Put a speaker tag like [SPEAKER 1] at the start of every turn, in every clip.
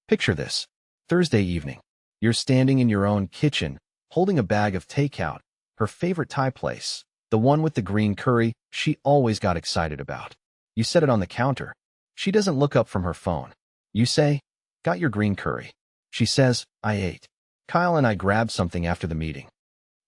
[SPEAKER 1] Picture this. Thursday evening. You're standing in your own kitchen, holding a bag of takeout, her favorite Thai place, the one with the green curry she always got excited about. You set it on the counter. She doesn't look up from her phone. You say, "Got your green curry." She says, "I ate. Kyle and I grabbed something after the meeting."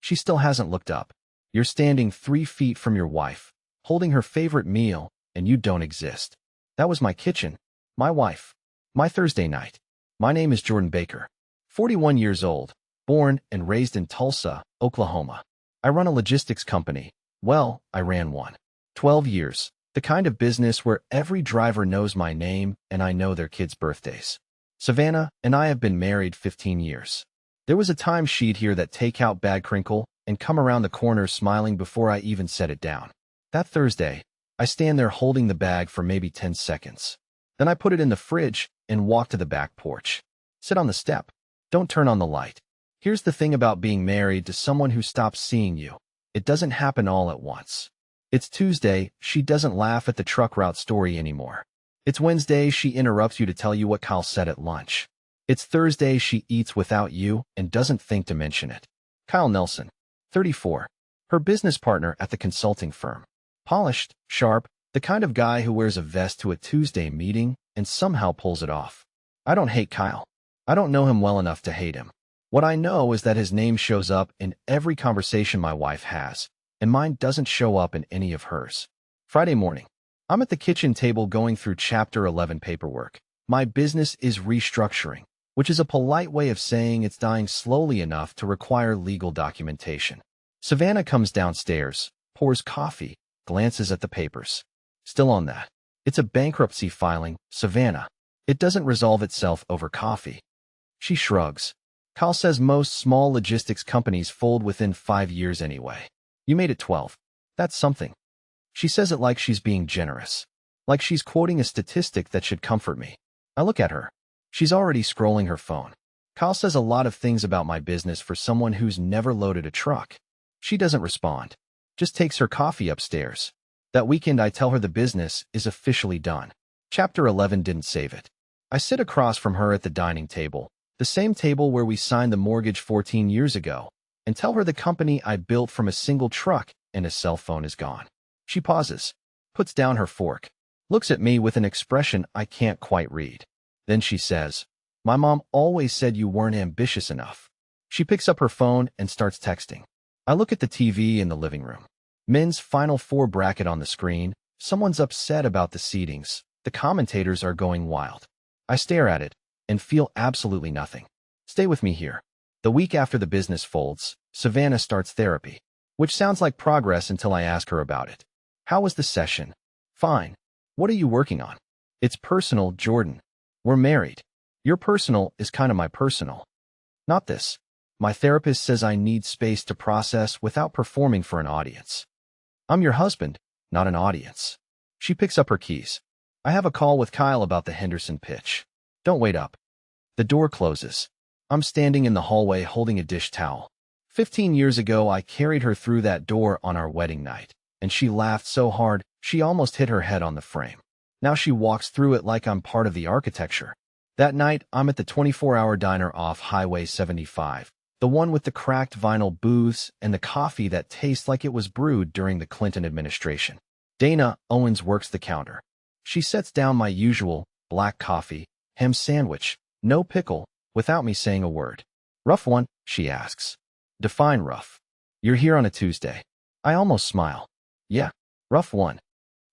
[SPEAKER 1] She still hasn't looked up. You're standing 3 feet from your wife, holding her favorite meal, and you don't exist. That was my kitchen, my wife, my Thursday night. My name is Jordan Baker, 41 years old, born and raised in Tulsa, Oklahoma. I run a logistics company. Well, I ran one. 12 years. The kind of business where every driver knows my name and I know their kids' birthdays. Savannah and I have been married 15 years. There was a time she'd hear that takeout bag crinkle and come around the corner smiling before I even set it down. That Thursday, I stand there holding the bag for maybe 10 seconds. Then I put it in the fridge and walk to the back porch. Sit on the step. Don't turn on the light. Here's the thing about being married to someone who stops seeing you. It doesn't happen all at once. It's Tuesday, she doesn't laugh at the truck route story anymore. It's Wednesday, she interrupts you to tell you what Kyle said at lunch. It's Thursday, she eats without you and doesn't think to mention it. Kyle Nelson, 34. Her business partner at the consulting firm. Polished, sharp, the kind of guy who wears a vest to a Tuesday meeting and somehow pulls it off. I don't hate Kyle. I don't know him well enough to hate him. What I know is that his name shows up in every conversation my wife has, and mine doesn't show up in any of hers. Friday morning. I'm at the kitchen table going through Chapter 11 paperwork. My business is restructuring, which is a polite way of saying it's dying slowly enough to require legal documentation. Savannah comes downstairs, pours coffee, glances at the papers. Still on that. It's a bankruptcy filing, Savannah. It doesn't resolve itself over coffee. She shrugs. Kyle says most small logistics companies fold within 5 years anyway. You made it 12. That's something. She says it like she's being generous. Like she's quoting a statistic that should comfort me. I look at her. She's already scrolling her phone. Kyle says a lot of things about my business for someone who's never loaded a truck. She doesn't respond. Just takes her coffee upstairs. That weekend I tell her the business is officially done. Chapter 11 didn't save it. I sit across from her at the dining table, the same table where we signed the mortgage 14 years ago, and tell her the company I built from a single truck and a cell phone is gone. She pauses, puts down her fork, looks at me with an expression I can't quite read. Then she says, "My mom always said you weren't ambitious enough." She picks up her phone and starts texting. I look at the TV in the living room. Men's Final Four bracket on the screen. Someone's upset about the seedings. The commentators are going wild. I stare at it and feel absolutely nothing. Stay with me here. The week after the business folds, Savannah starts therapy, which sounds like progress until I ask her about it. How was the session? Fine. What are you working on? It's personal, Jordan. We're married. Your personal is kind of my personal. Not this. My therapist says I need space to process without performing for an audience. I'm your husband, not an audience. She picks up her keys. I have a call with Kyle about the Henderson pitch. Don't wait up. The door closes. I'm standing in the hallway holding a dish towel. 15 years ago, I carried her through that door on our wedding night, and she laughed so hard she almost hit her head on the frame. Now she walks through it like I'm part of the architecture. That night, I'm at the 24-hour diner off Highway 75, the one with the cracked vinyl booths and the coffee that tastes like it was brewed during the Clinton administration. Dana Owens works the counter. She sets down my usual black coffee, ham sandwich, no pickle, without me saying a word. "Rough one?" she asks. Define rough. You're here on a Tuesday. I almost smile. Yeah, rough one.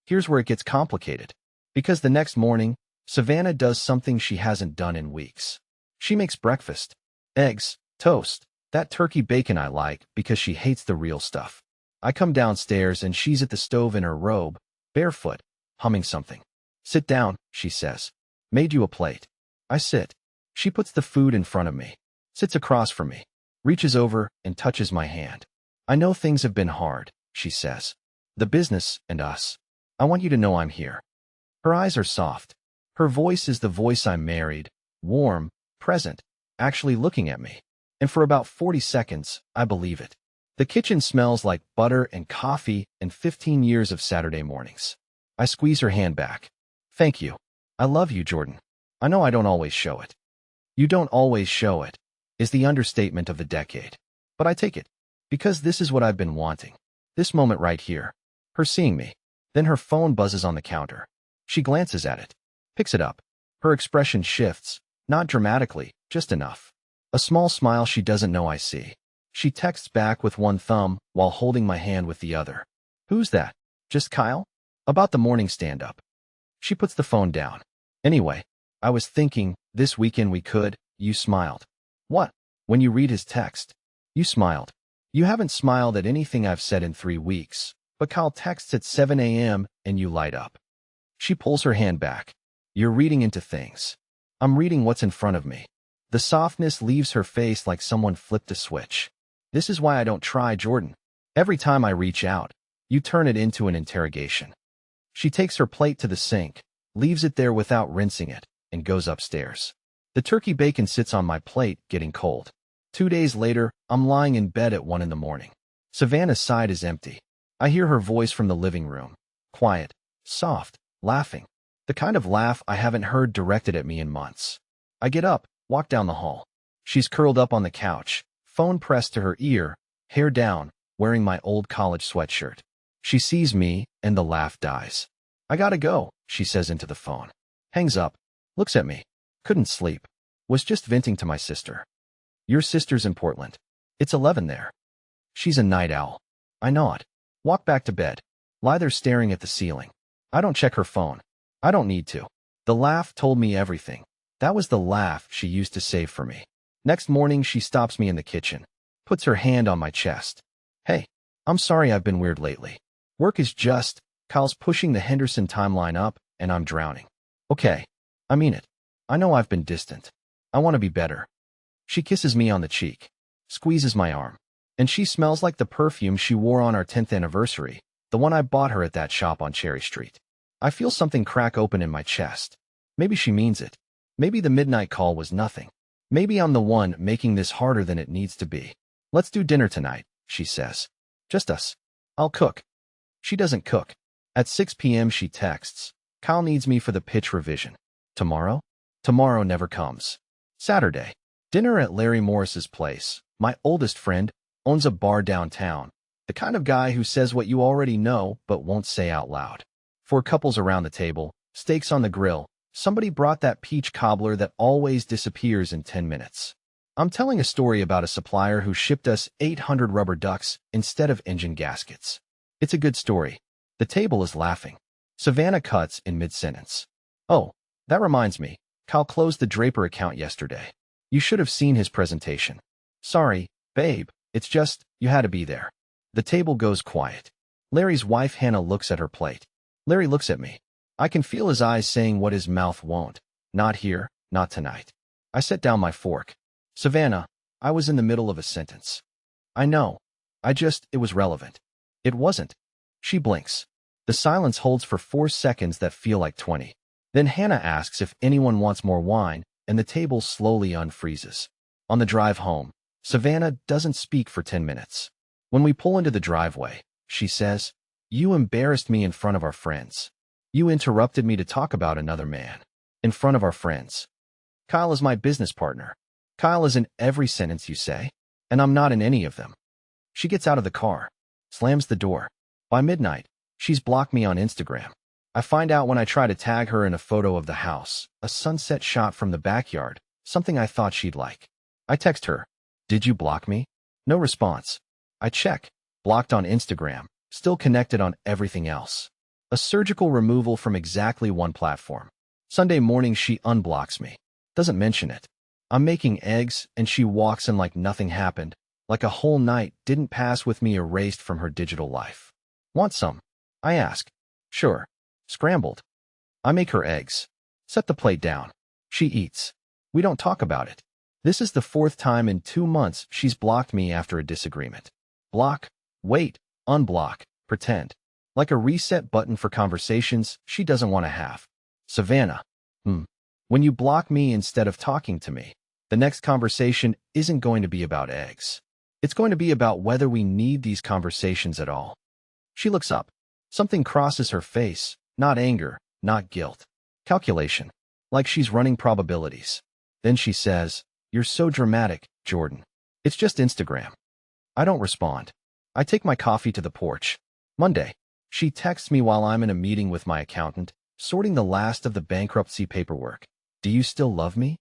[SPEAKER 1] Here's where it gets complicated. Because the next morning, Savannah does something she hasn't done in weeks. She makes breakfast. Eggs, toast, that turkey bacon I like because she hates the real stuff. I come downstairs and she's at the stove in her robe, barefoot, humming something. "Sit down," she says. "Made you a plate." I sit. She puts the food in front of me, sits across from me, reaches over and touches my hand. "I know things have been hard," she says. "The business and us. I want you to know I'm here." Her eyes are soft. Her voice is the voice I'm married, warm, present, actually looking at me. And for about 40 seconds, I believe it. The kitchen smells like butter and coffee and 15 years of Saturday mornings. I squeeze her hand back. "Thank you. I love you, Jordan. I know I don't always show it." You don't always show it, is the understatement of the decade. But I take it, because this is what I've been wanting. This moment right here. Her seeing me. Then her phone buzzes on the counter. She glances at it, picks it up. Her expression shifts, not dramatically, just enough. A small smile she doesn't know I see. She texts back with one thumb while holding my hand with the other. Who's that? Just Kyle? About the morning stand-up. She puts the phone down. Anyway, I was thinking, this weekend we could, you smiled. What? When you read his text. You smiled. You haven't smiled at anything I've said in 3 weeks, but Kyle texts at 7 a.m. and you light up. She pulls her hand back. You're reading into things. I'm reading what's in front of me. The softness leaves her face like someone flipped a switch. This is why I don't try, Jordan. Every time I reach out, you turn it into an interrogation. She takes her plate to the sink, leaves it there without rinsing it, and goes upstairs. The turkey bacon sits on my plate, getting cold. 2 days later, I'm lying in bed at 1 in the morning. Savannah's side is empty. I hear her voice from the living room. Quiet, soft, laughing. The kind of laugh I haven't heard directed at me in months. I get up, walk down the hall. She's curled up on the couch, phone pressed to her ear, hair down, wearing my old college sweatshirt. She sees me, and the laugh dies. I gotta go, she says into the phone. Hangs up, looks at me. Couldn't sleep. Was just venting to my sister. Your sister's in Portland. It's 11 there. She's a night owl. I nod. Walk back to bed. Lie there staring at the ceiling. I don't check her phone. I don't need to. The laugh told me everything. That was the laugh she used to save for me. Next morning, she stops me in the kitchen. Puts her hand on my chest. Hey, I'm sorry I've been weird lately. Work is just, Kyle's pushing the Henderson timeline up, and I'm drowning. Okay. I mean it. I know I've been distant. I want to be better. She kisses me on the cheek, squeezes my arm, and she smells like the perfume she wore on our 10th anniversary, the one I bought her at that shop on Cherry Street. I feel something crack open in my chest. Maybe she means it. Maybe the midnight call was nothing. Maybe I'm the one making this harder than it needs to be. Let's do dinner tonight, she says. Just us. I'll cook. She doesn't cook. At 6 p.m. she texts. Kyle needs me for the pitch revision. Tomorrow? Tomorrow never comes. Saturday. Dinner at Larry Morris's place. My oldest friend owns a bar downtown. The kind of guy who says what you already know but won't say out loud. 4 couples around the table, steaks on the grill. Somebody brought that peach cobbler that always disappears in 10 minutes. I'm telling a story about a supplier who shipped us 800 rubber ducks instead of engine gaskets. It's a good story. The table is laughing. Savannah cuts in mid-sentence. Oh, that reminds me. Kyle closed the Draper account yesterday. You should have seen his presentation. Sorry, babe. It's just, you had to be there. The table goes quiet. Larry's wife Hannah looks at her plate. Larry looks at me. I can feel his eyes saying what his mouth won't. Not here, not tonight. I set down my fork. Savannah, I was in the middle of a sentence. I know. It was relevant. It wasn't. She blinks. The silence holds for 4 seconds that feel like 20. Then Hannah asks if anyone wants more wine, and the table slowly unfreezes. On the drive home, Savannah doesn't speak for 10 minutes. When we pull into the driveway, she says, You embarrassed me in front of our friends. You interrupted me to talk about another man. In front of our friends. Kyle is my business partner. Kyle is in every sentence you say, and I'm not in any of them. She gets out of the car, slams the door. By midnight, she's blocked me on Instagram. I find out when I try to tag her in a photo of the house, a sunset shot from the backyard, something I thought she'd like. I text her, Did you block me? No response. I check, blocked on Instagram, still connected on everything else. A surgical removal from exactly one platform. Sunday morning she unblocks me. Doesn't mention it. I'm making eggs and she walks in like nothing happened, like a whole night didn't pass with me erased from her digital life. Want some? I ask. Sure. Scrambled. I make her eggs. Set the plate down. She eats. We don't talk about it. This is the 4th time in 2 months she's blocked me after a disagreement. Block, wait, unblock, pretend. Like a reset button for conversations she doesn't want to have. Savannah. When you block me instead of talking to me, the next conversation isn't going to be about eggs. It's going to be about whether we need these conversations at all. She looks up. Something crosses her face. Not anger, not guilt. Calculation. Like she's running probabilities. Then she says, "You're so dramatic, Jordan. It's just Instagram." I don't respond. I take my coffee to the porch. Monday. She texts me while I'm in a meeting with my accountant, sorting the last of the bankruptcy paperwork. "Do you still love me?"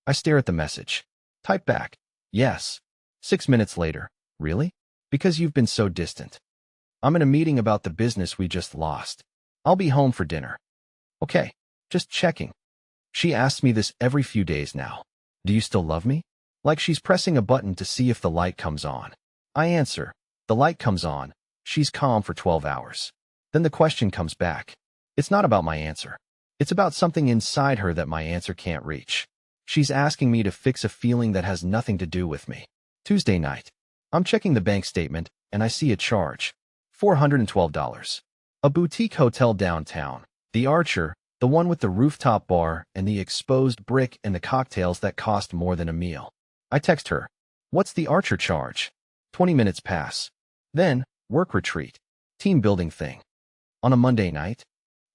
[SPEAKER 1] I stare at the message. Type back, "Yes." 6 minutes later, "Really? Because you've been so distant. I'm in a meeting about the business we just lost. I'll be home for dinner." "Okay, just checking." She asks me this every few days now. "Do you still love me?" Like she's pressing a button to see if the light comes on. I answer. The light comes on. She's calm for 12 hours. Then the question comes back. It's not about my answer. It's about something inside her that my answer can't reach. She's asking me to fix a feeling that has nothing to do with me. Tuesday night. I'm checking the bank statement, and I see a charge. $412. A boutique hotel downtown. The Archer, the one with the rooftop bar and the exposed brick and the cocktails that cost more than a meal. I text her. "What's the Archer charge?" 20 minutes pass. Then, work retreat. Team building thing. On a Monday night,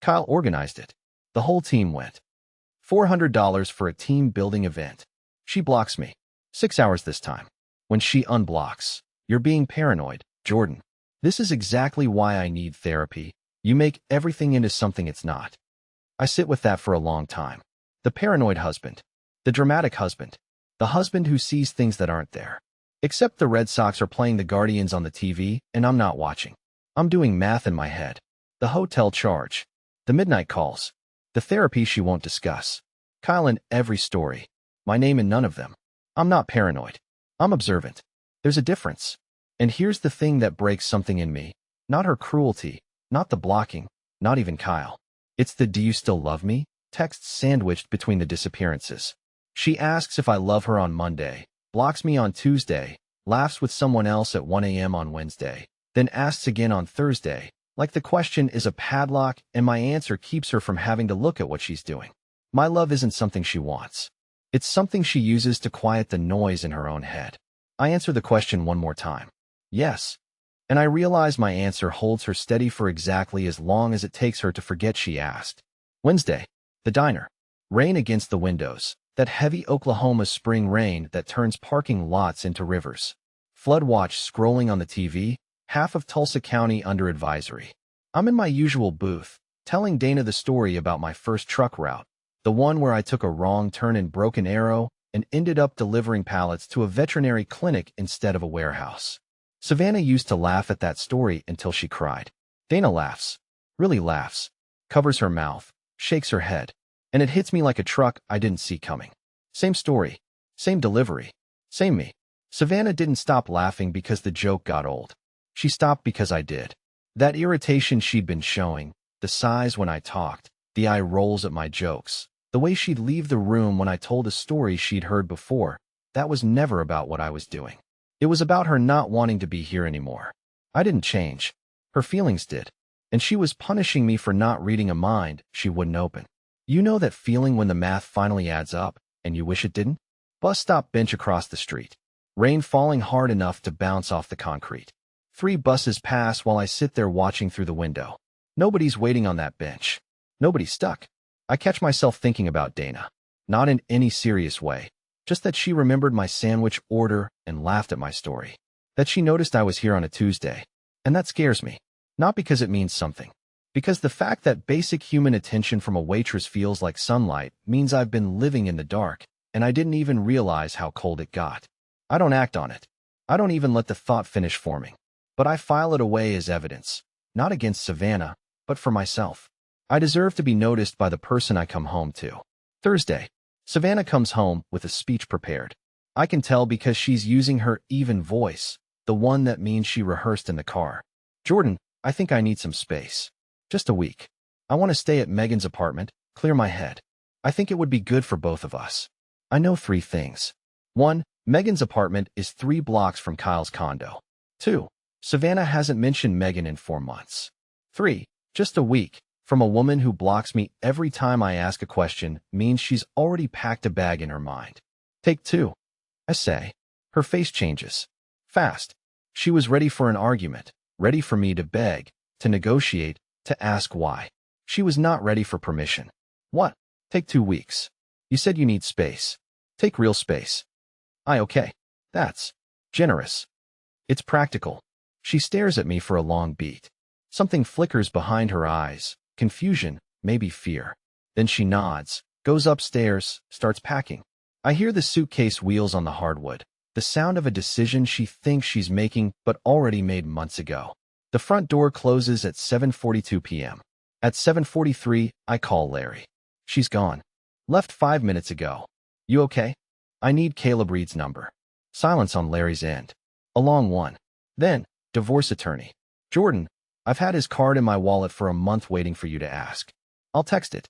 [SPEAKER 1] Kyle organized it. The whole team went. $400 for a team building event. She blocks me. 6 hours this time. When she unblocks, "You're being paranoid, Jordan. This is exactly why I need therapy. You make everything into something it's not." I sit with that for a long time. The paranoid husband. The dramatic husband. The husband who sees things that aren't there. Except the Red Sox are playing the Guardians on the TV, and I'm not watching. I'm doing math in my head. The hotel charge. The midnight calls. The therapy she won't discuss. Kyle in every story. My name in none of them. I'm not paranoid. I'm observant. There's a difference. And here's the thing that breaks something in me. Not her cruelty, not the blocking, not even Kyle. It's the "Do you still love me?" text sandwiched between the disappearances. She asks if I love her on Monday, blocks me on Tuesday, laughs with someone else at 1 a.m. on Wednesday, then asks again on Thursday, like the question is a padlock and my answer keeps her from having to look at what she's doing. My love isn't something she wants. It's something she uses to quiet the noise in her own head. I answer the question one more time. Yes. And I realize my answer holds her steady for exactly as long as it takes her to forget she asked. Wednesday. The diner. Rain against the windows. That heavy Oklahoma spring rain that turns parking lots into rivers. Flood watch scrolling on the TV. Half of Tulsa County under advisory. I'm in my usual booth, telling Dana the story about my first truck route. The one where I took a wrong turn in Broken Arrow and ended up delivering pallets to a veterinary clinic instead of a warehouse. Savannah used to laugh at that story until she cried. Dana laughs. Really laughs. Covers her mouth. Shakes her head. And it hits me like a truck I didn't see coming. Same story. Same delivery. Same me. Savannah didn't stop laughing because the joke got old. She stopped because I did. That irritation she'd been showing, the sighs when I talked, the eye rolls at my jokes, the way she'd leave the room when I told a story she'd heard before, that was never about what I was doing. It was about her not wanting to be here anymore. I didn't change. Her feelings did. And she was punishing me for not reading a mind she wouldn't open. You know that feeling when the math finally adds up, and you wish it didn't? Bus stop bench across the street. Rain falling hard enough to bounce off the concrete. 3 buses pass while I sit there watching through the window. Nobody's waiting on that bench. Nobody's stuck. I catch myself thinking about Dana. Not in any serious way. Just that she remembered my sandwich order and laughed at my story. That she noticed I was here on a Tuesday. And that scares me. Not because it means something. Because the fact that basic human attention from a waitress feels like sunlight means I've been living in the dark, and I didn't even realize how cold it got. I don't act on it. I don't even let the thought finish forming. But I file it away as evidence. Not against Savannah, but for myself. I deserve to be noticed by the person I come home to. Thursday. Savannah comes home with a speech prepared. I can tell because she's using her even voice, the one that means she rehearsed in the car. "Jordan, I think I need some space. Just a week. I want to stay at Megan's apartment, clear my head. I think it would be good for both of us. I know 3 things. 1. Megan's apartment is 3 blocks from Kyle's condo. 2. Savannah hasn't mentioned Megan in 4 months. 3. Just a week, from a woman who blocks me every time I ask a question, means she's already packed a bag in her mind. Take 2. I say. Her face changes. Fast. She was ready for an argument, ready for me to beg, to negotiate, to ask why. She was not ready for permission. What? Take 2 weeks. You said you need space. Take real space. Okay. That's generous. It's practical. She stares at me for a long beat. Something flickers behind her eyes. Confusion, maybe fear. Then she nods, goes upstairs, starts packing. I hear the suitcase wheels on the hardwood. The sound of a decision she thinks she's making but already made months ago. The front door closes at 7:42 p.m. At 7:43, I call Larry. She's gone. Left 5 minutes ago. You okay? I need Caleb Reed's number. Silence on Larry's end. A long one. Then, divorce attorney. Jordan, I've had his card in my wallet for a month waiting for you to ask. I'll text it.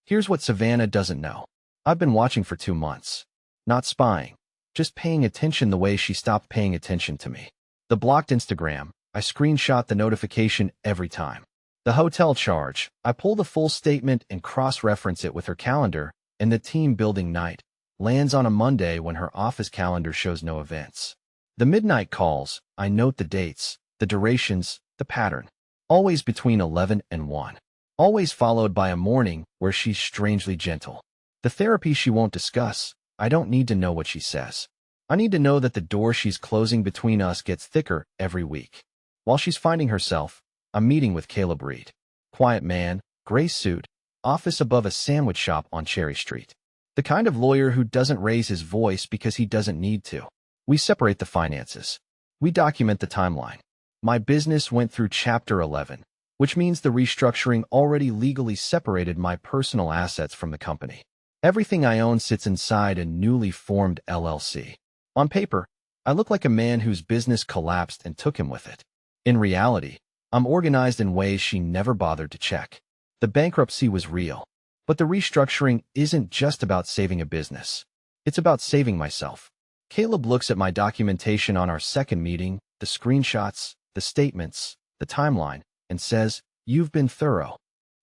[SPEAKER 1] Here's what Savannah doesn't know. I've been watching for 2 months. Not spying. Just paying attention the way she stopped paying attention to me. The blocked Instagram, I screenshot the notification every time. The hotel charge, I pull the full statement and cross-reference it with her calendar, and the team building night lands on a Monday when her office calendar shows no events. The midnight calls, I note the dates, the durations, the pattern. Always between 11 and 1. Always followed by a morning where she's strangely gentle. The therapy she won't discuss, I don't need to know what she says. I need to know that the door she's closing between us gets thicker every week. While she's finding herself, I'm meeting with Caleb Reed. Quiet man, gray suit, office above a sandwich shop on Cherry Street. The kind of lawyer who doesn't raise his voice because he doesn't need to. We separate the finances. We document the timeline. My business went through Chapter 11, which means the restructuring already legally separated my personal assets from the company. Everything I own sits inside a newly formed LLC. On paper, I look like a man whose business collapsed and took him with it. In reality, I'm organized in ways she never bothered to check. The bankruptcy was real, but the restructuring isn't just about saving a business. It's about saving myself. Caleb looks at my documentation on our second meeting, the screenshots, the statements, the timeline, and says, "You've been thorough."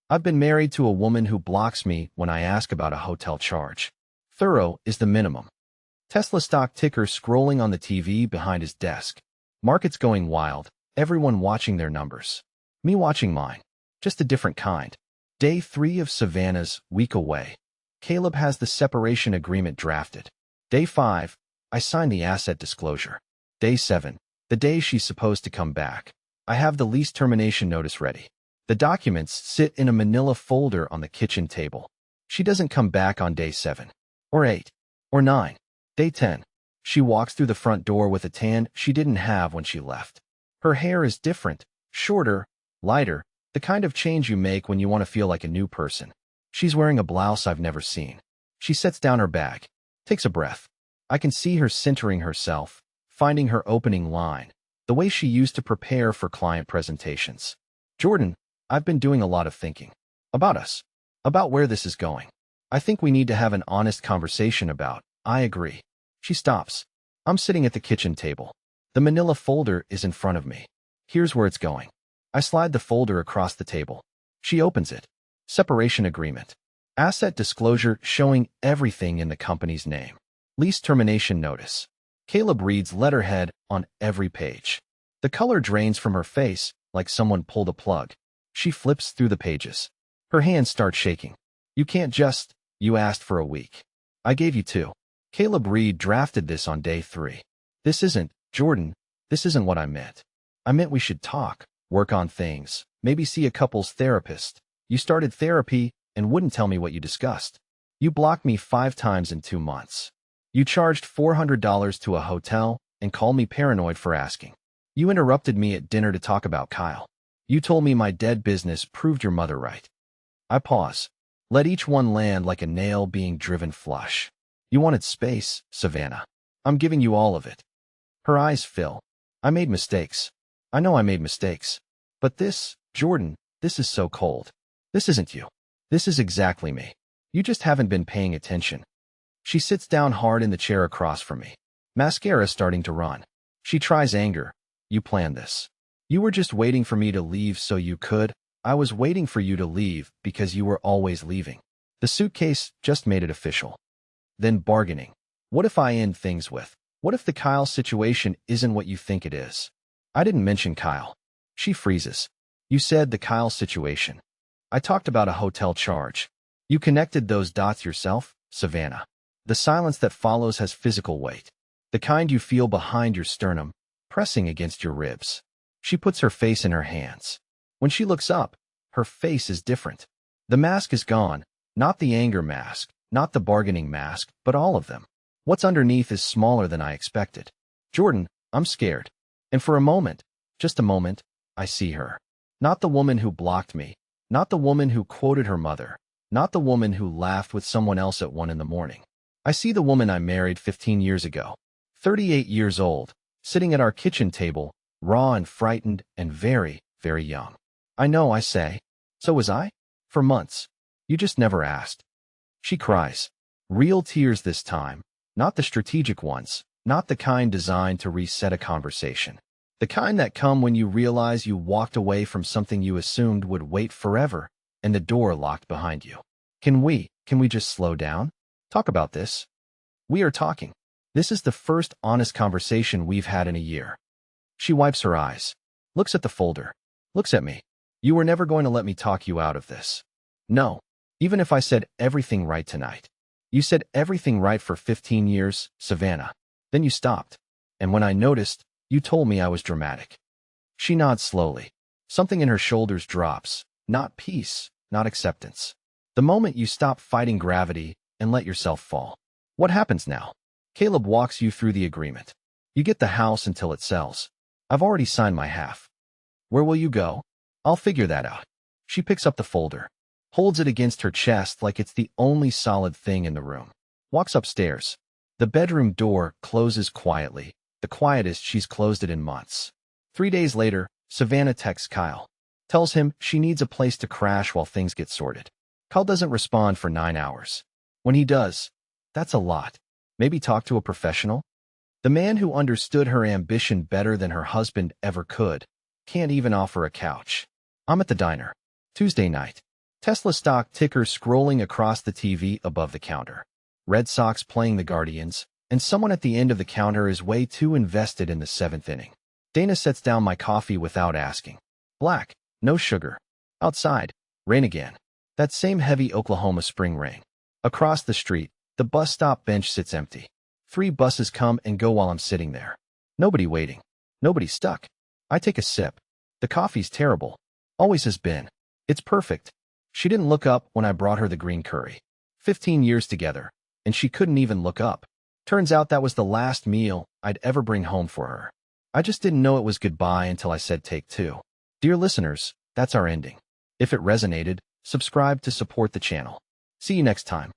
[SPEAKER 1] I've been married to a woman who blocks me when I ask about a hotel charge. Thorough is the minimum. Tesla stock ticker scrolling on the TV behind his desk. Markets going wild, everyone watching their numbers. Me watching mine. Just a different kind. Day 3 of Savannah's week away. Caleb has the separation agreement drafted. Day 5, I sign the asset disclosure. Day 7, the day she's supposed to come back. I have the lease termination notice ready. The documents sit in a manila folder on the kitchen table. She doesn't come back on day 7, or 8, or 9. Day 10, she walks through the front door with a tan she didn't have when she left. Her hair is different, shorter, lighter, the kind of change you make when you want to feel like a new person. She's wearing a blouse I've never seen. She sets down her bag, takes a breath. I can see her centering herself, finding her opening line, the way she used to prepare for client presentations. Jordan, I've been doing a lot of thinking. About us. About where this is going. I think we need to have an honest conversation about. I agree. She stops. I'm sitting at the kitchen table. The manila folder is in front of me. Here's where it's going. I slide the folder across the table. She opens it. Separation agreement. Asset disclosure showing everything in the company's name. Lease termination notice. Caleb Reed's letterhead on every page. The color drains from her face like someone pulled a plug. She flips through the pages. Her hands start shaking. You can't just. You asked for a week. I gave you 2. Caleb Reed drafted this on day 3. This isn't, Jordan, this isn't what I meant. I meant we should talk, work on things, maybe see a couples therapist. You started therapy and wouldn't tell me what you discussed. You blocked me 5 times in 2 months. You charged $400 to a hotel and called me paranoid for asking. You interrupted me at dinner to talk about Kyle. You told me my dead business proved your mother right. I pause. Let each one land like a nail being driven flush. You wanted space, Savannah. I'm giving you all of it. Her eyes fill. I made mistakes. I know I made mistakes. But this, Jordan, this is so cold. This isn't you. This is exactly me. You just haven't been paying attention. She sits down hard in the chair across from me. Mascara starting to run. She tries anger. You planned this. You were just waiting for me to leave so you could. I was waiting for you to leave because you were always leaving. The suitcase just made it official. Then bargaining. What if I end things with, what if the Kyle situation isn't what you think it is? I didn't mention Kyle. She freezes. You said the Kyle situation. I talked about a hotel charge. You connected those dots yourself, Savannah. The silence that follows has physical weight. The kind you feel behind your sternum, pressing against your ribs. She puts her face in her hands. When she looks up, her face is different. The mask is gone, not the anger mask, not the bargaining mask, but all of them. What's underneath is smaller than I expected. Jordan, I'm scared. And for a moment, just a moment, I see her. Not the woman who blocked me, not the woman who quoted her mother, not the woman who laughed with someone else at 1 a.m. I see the woman I married 15 years ago, 38 years old, sitting at our kitchen table, raw and frightened and very, very young. I know, I say. So was I? For months. You just never asked. She cries. Real tears this time, not the strategic ones, not the kind designed to reset a conversation. The kind that come when you realize you walked away from something you assumed would wait forever, and the door locked behind you. Can we just slow down? Talk about this. We are talking. This is the first honest conversation we've had in a year. She wipes her eyes, looks at the folder, looks at me. You were never going to let me talk you out of this. No, even if I said everything right tonight. You said everything right for 15 years, Savannah. Then you stopped. And when I noticed, you told me I was dramatic. She nods slowly. Something in her shoulders drops. Not peace, not acceptance. The moment you stop fighting gravity and let yourself fall. What happens now? Caleb walks you through the agreement. You get the house until it sells. I've already signed my half. Where will you go? I'll figure that out. She picks up the folder, holds it against her chest like it's the only solid thing in the room. Walks upstairs. The bedroom door closes quietly, the quietest she's closed it in months. 3 days later, Savannah texts Kyle. Tells him she needs a place to crash while things get sorted. Kyle doesn't respond for 9 hours. When he does, that's a lot. Maybe talk to a professional? The man who understood her ambition better than her husband ever could can't even offer a couch. I'm at the diner. Tuesday night. Tesla stock ticker scrolling across the TV above the counter. Red Sox playing the Guardians, and someone at the end of the counter is way too invested in the 7th inning. Dana sets down my coffee without asking. Black, no sugar. Outside, rain again. That same heavy Oklahoma spring rain. Across the street, the bus stop bench sits empty. 3 buses come and go while I'm sitting there. Nobody waiting. Nobody stuck. I take a sip. The coffee's terrible. Always has been. It's perfect. She didn't look up when I brought her the green curry. 15 years together, and she couldn't even look up. Turns out that was the last meal I'd ever bring home for her. I just didn't know it was goodbye until I said take 2. Dear listeners, that's our ending. If it resonated, subscribe to support the channel. See you next time.